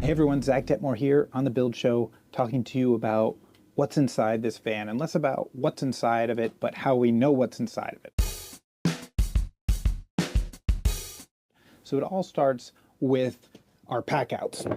Hey everyone, Zach Detmore here on The Build Show, talking to you about what's inside this van, and less about what's inside of it, but how we know what's inside of it. So it all starts with our packouts.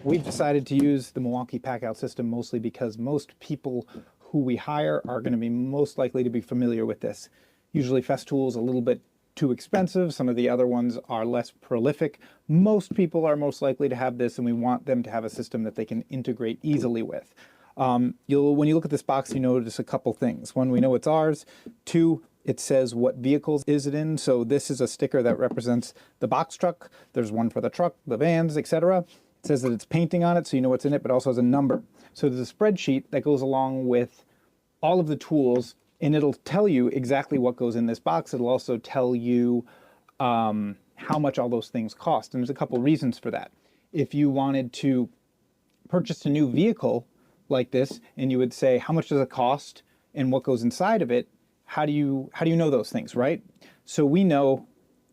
We've decided to use the Milwaukee packout system mostly because most people who we hire are going to be most likely to be familiar with this. Usually Festool's a little bit too expensive. Some of the other ones are less prolific. Most people are most likely to have this, and we want them to have a system that they can integrate easily with. When you look at this box, you notice a couple things. One, we know it's ours. Two, it says what vehicles is it in. So this is a sticker that represents the box truck. There's one for the truck, the vans, etc. It says that it's painting on it, so you know what's in it, but also has a number. So there's a spreadsheet that goes along with all of the tools, and it'll tell you exactly what goes in this box. It'll also tell you how much all those things cost. And there's a couple reasons for that. If you wanted to purchase a new vehicle like this, and you would say, how much does it cost and what goes inside of it, how do you know those things, right? So we know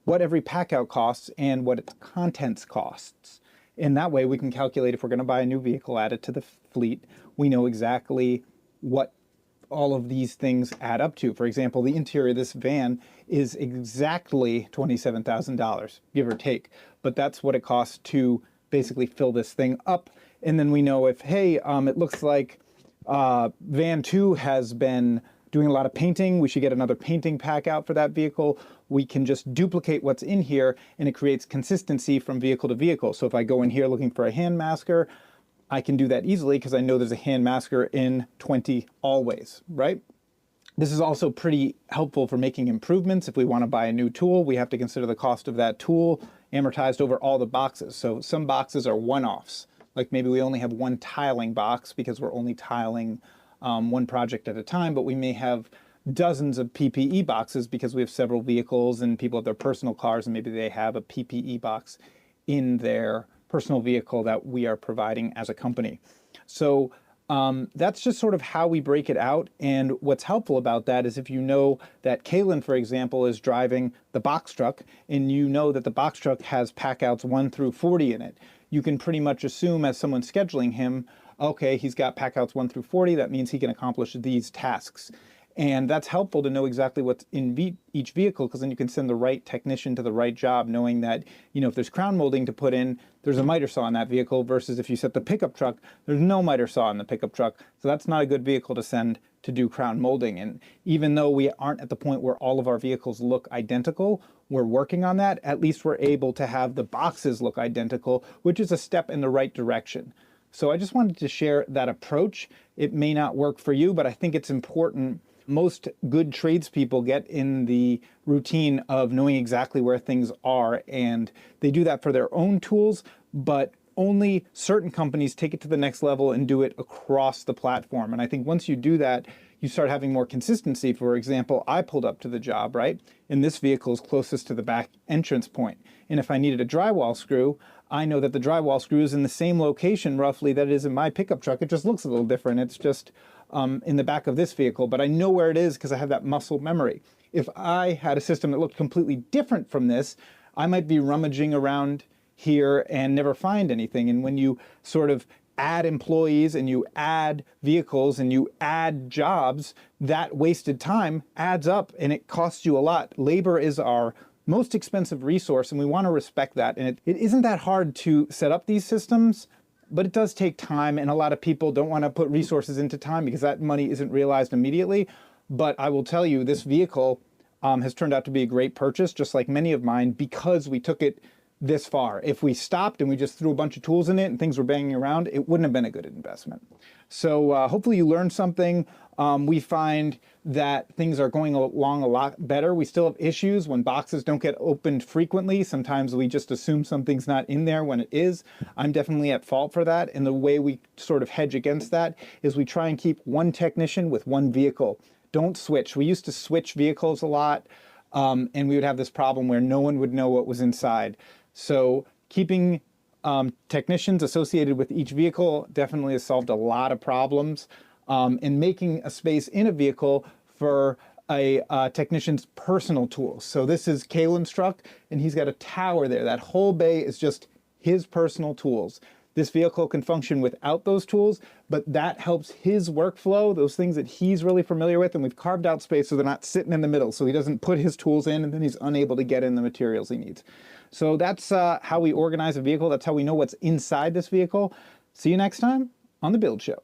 what every packout costs and what its contents costs. In that way, we can calculate if we're going to buy a new vehicle, add it to the fleet. We know exactly what all of these things add up to. For example, the interior of this van is exactly $27,000, give or take. But that's what it costs to basically fill this thing up. And then we know if, hey, it looks like van 2 has been doing a lot of painting, we should get another painting pack out for that vehicle. We can just duplicate what's in here, and it creates consistency from vehicle to vehicle. So if I go in here looking for a hand masker, I can do that easily because I know there's a hand masker in 20 always, right? This is also pretty helpful for making improvements. If we want to buy a new tool, we have to consider the cost of that tool amortized over all the boxes. So some boxes are one-offs. Like maybe we only have one tiling box because we're only tiling one project at a time, but we may have dozens of PPE boxes because we have several vehicles and people have their personal cars, and maybe they have a PPE box in their personal vehicle that we are providing as a company. So that's just sort of how we break it out. And what's helpful about that is if you know that Kalen, for example, is driving the box truck, and you know that the box truck has packouts 1 through 40 in it, you can pretty much assume as someone scheduling him, okay, he's got packouts 1 through 40, that means he can accomplish these tasks. And that's helpful to know exactly what's in each vehicle, because then you can send the right technician to the right job, knowing that, you know, if there's crown molding to put in, there's a miter saw in that vehicle, versus if you set the pickup truck, there's no miter saw in the pickup truck. So that's not a good vehicle to send to do crown molding. And even though we aren't at the point where all of our vehicles look identical, we're working on that. At least we're able to have the boxes look identical, which is a step in the right direction. So I just wanted to share that approach. It may not work for you, but I think it's important. Most good tradespeople get in the routine of knowing exactly where things are, and they do that for their own tools, but only certain companies take it to the next level and do it across the platform. And I think once you do that, you start having more consistency. For example, I pulled up to the job, right? And this vehicle is closest to the back entrance point. And if I needed a drywall screw, I know that the drywall screw is in the same location roughly that it is in my pickup truck. It just looks a little different. It's just in the back of this vehicle, but I know where it is because I have that muscle memory. If I had a system that looked completely different from this, I might be rummaging around here and never find anything. And when you sort of add employees and you add vehicles and you add jobs, that wasted time adds up and it costs you a lot. Labor is our most expensive resource, and we want to respect that. And it isn't that hard to set up these systems, but it does take time, and a lot of people don't want to put resources into time because that money isn't realized immediately. But I will tell you, this vehicle has turned out to be a great purchase, just like many of mine, because we took it this far. If we stopped and we just threw a bunch of tools in it and things were banging around, it wouldn't have been a good investment. So hopefully you learned something. We find that things are going along a lot better. We still have issues when boxes don't get opened frequently. Sometimes we just assume something's not in there when it is. I'm definitely at fault for that. And the way we sort of hedge against that is we try and keep one technician with one vehicle. Don't switch. We used to switch vehicles a lot, and we would have this problem where no one would know what was inside. So keeping technicians associated with each vehicle definitely has solved a lot of problems. And making a space in a vehicle for a technician's personal tools. So this is Kalen's truck, and he's got a tower there. That whole bay is just his personal tools. This vehicle can function without those tools, but that helps his workflow, those things that he's really familiar with, and we've carved out space so they're not sitting in the middle, so he doesn't put his tools in and then he's unable to get in the materials he needs. So that's how we organize a vehicle. That's how we know what's inside this vehicle. See you next time on The Build Show.